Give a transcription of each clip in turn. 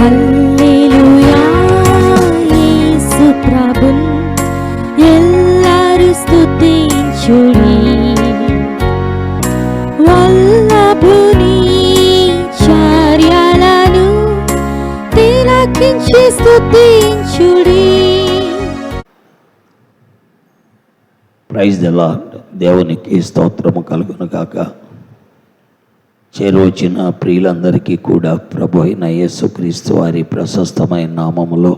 హల్లెలూయా యేసు ప్రభున్ ఎల్లరు స్తుతించుడి. వల్లభుని చర్యలను తిలకించి స్తుతించుడి. Praise the Lord. దేవునికి స్తోత్రము కలుగును గాక. చేరువచ్చిన ప్రియులందరికీ కూడా ప్రభు అయిన యేసుక్రీస్తు వారి ప్రశస్తమైన నామములో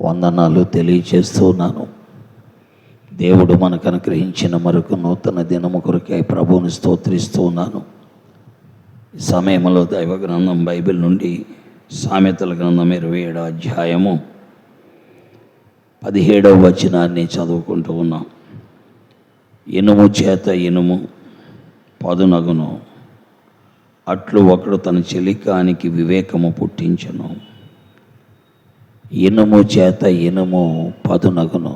వందనాలు తెలియజేస్తున్నాను. దేవుడు మనకు అనుగ్రహించిన మరొక నూతన దినము కొరకై ప్రభువుని స్తోత్రిస్తూ ఉన్నాను. ఈ సమయంలో దైవ గ్రంథం బైబిల్ నుండి సామెతల గ్రంథం 27వ అధ్యాయము 17వ వచనాన్ని చదువుకుంటూ ఉన్నాం. ఇనుము చేత ఇనుము పదునగును, అట్లు ఒకడు తన చెలికానికి వివేకము పుట్టించును. ఇనుము చేత ఇనుము పదునగును,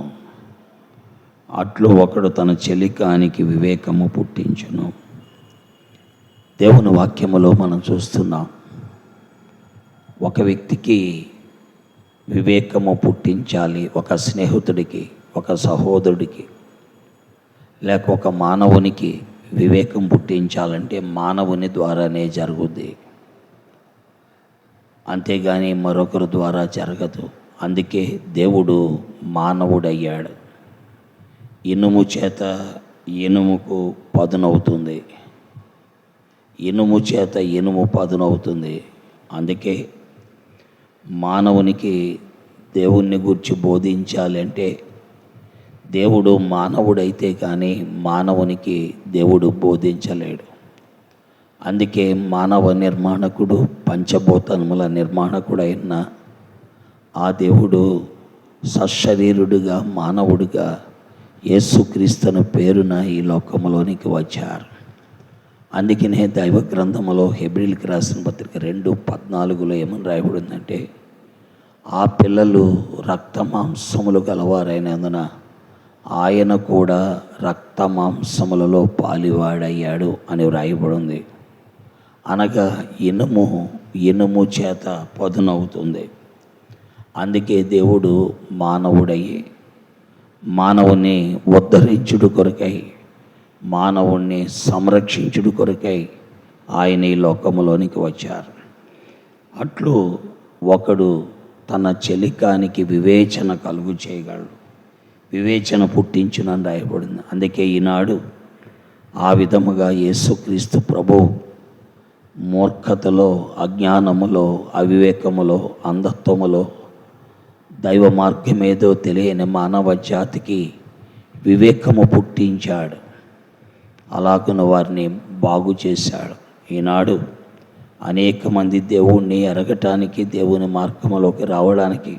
అట్లు ఒకడు తన చెలికానికి వివేకము పుట్టించును. దేవుని వాక్యములో మనం చూస్తున్నాం, ఒక వ్యక్తికి వివేకము పుట్టించాలి, ఒక స్నేహితుడికి, ఒక సహోదరుడికి, లేక ఒక మానవునికి వివేకం పుట్టించాలంటే మానవుని ద్వారానే జరుగుద్ది, అంతేగాని మరొకరి ద్వారా జరగదు. అందుకే దేవుడు మానవుడయ్యాడు. ఇనుము చేత ఇనుముకు పదునవుతుంది, ఇనుము చేత ఇనుము పదునవుతుంది. అందుకే మానవునికి దేవుణ్ణి గురించి బోధించాలంటే దేవుడు మానవుడైతే కానీ మానవునికి దేవుడు బోధించలేడు. అందుకే మానవ నిర్మాణకుడు, పంచభూతముల నిర్మాణకుడైన ఆ దేవుడు సశరీరుడుగా మానవుడిగా యేసుక్రీస్తును పేరున ఈ లోకంలోనికి వచ్చారు. అందుకనే దైవ గ్రంథములో హెబ్రీయులకు రాసిన పత్రిక 2:14 ఏమని రాయబడిందంటే, ఆ పిల్లలు రక్త మాంసములు గలవారైనందున ఆయన కూడా రక్త మాంసములలో పాలివాడయ్యాడు అని వ్రాయబడింది. అనగా ఇనుము చేత పదునవుతుంది. అందుకే దేవుడు మానవుడయ్యి మానవుని ఉద్ధరించుడు కొరకై, మానవుణ్ణి సంరక్షించుడు కొరకై ఆయన ఈ లోకములోనికి వచ్చారు. అట్లు ఒకడు తన చెలికానికి వివేచన కలుగు చేయగలడు, వివేచన పుట్టించునని రాయబడింది. అందుకే ఈనాడు ఆ విధముగా యేసుక్రీస్తు ప్రభువు మూర్ఖతలో, అజ్ఞానములో, అవివేకములో, అంధత్వములో, దైవ మార్గమేదో తెలియని మానవ జాతికి వివేకము పుట్టించాడు. అలాగున వారిని బాగు చేశాడు. ఈనాడు అనేక మంది దేవుణ్ణి ఎరగటానికి, దేవుని మార్గములోకి రావడానికి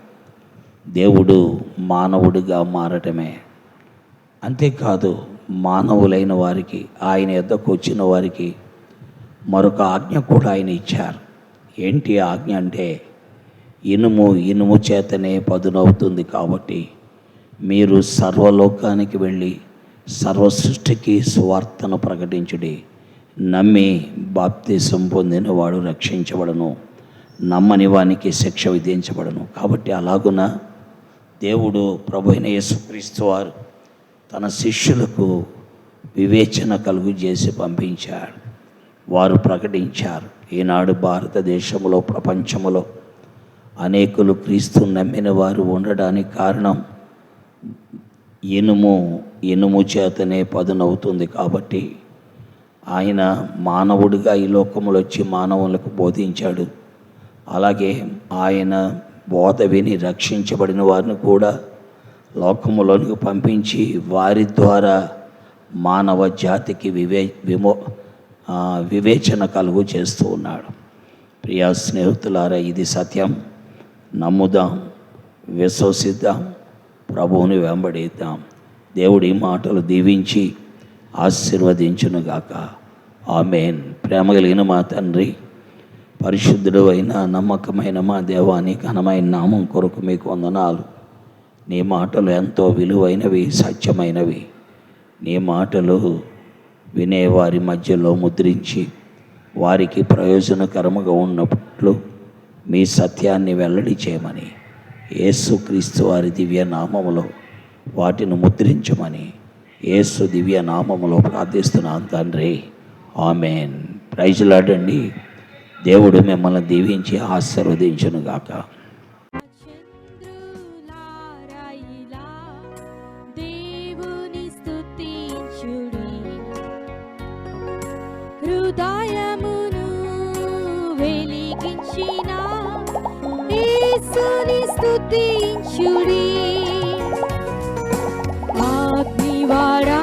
దేవుడు మానవుడిగా మారటమే. అంతేకాదు, మానవులైన వారికి, ఆయన యొద్దకు వచ్చిన వారికి మరొక ఆజ్ఞ కూడా ఆయన ఇచ్చారు. ఏంటి ఆజ్ఞ అంటే, ఇనుము చేతనే పదునవుతుంది కాబట్టి మీరు సర్వలోకానికి వెళ్ళి సర్వ సృష్టికి సువార్తను ప్రకటించుడి. నమ్మి బాప్తిసం పొందిన వాడు రక్షించబడను, నమ్మని వానికి శిక్ష విధించబడను. కాబట్టి అలాగున దేవుడు ప్రభు అయిన యేసుక్రీస్తు వారు తన శిష్యులకు వివేచన కలుగు చేసి పంపించాడు. వారు ప్రకటించారు. ఈనాడు భారతదేశంలో, ప్రపంచంలో అనేకులు క్రీస్తు నమ్మిన వారు ఉండడానికి కారణం ఇనుము చేతనే పదునవుతుంది కాబట్టి ఆయన మానవుడిగా ఈ లోకములో వచ్చి మానవులకు బోధించాడు. అలాగే ఆయన బోధ విని రక్షించబడిన వారిని కూడా లోకములోనికి పంపించి వారి ద్వారా మానవ జాతికి వివేచన కలుగు చేస్తూ ఉన్నాడు. ప్రియా స్నేహితులారా, ఇది సత్యం. నమ్ముదాం, విశ్వసిద్దాం, ప్రభువుని వెంబడిద్దాం. దేవుడి మాటలు దీవించి ఆశీర్వదించునుగాక. ఆమేన్. ప్రేమ కలిగిన మా తండ్రి, పరిశుద్ధుడు అయిన నమ్మకమైన మా దేవాని ఘనమైన నామం కొరకు మీకు వందనాలు. నీ మాటలు ఎంతో విలువైనవి, సత్యమైనవి. నీ మాటలు వినేవారి మధ్యలో ముద్రించి వారికి ప్రయోజనకరముగా ఉన్నట్లు మీ సత్యాన్ని వెల్లడి చేయమని యేసుక్రీస్తు వారి దివ్య నామములో వాటిని ముద్రించమని యేసు దివ్య నామములో ప్రార్థిస్తున్నాను తండ్రి, ఆమేన్. ప్రైజ్ లార్డ్ అండి. దేవుడు మిమ్మల్ని దీవించి ఆశీర్వదించునుగాక. చంద్రులారాయిలా దేవుని స్తుతించుడి, హృదయమును వెలిగించిన యేసుని స్తుతించుడి. అగ్నివాడా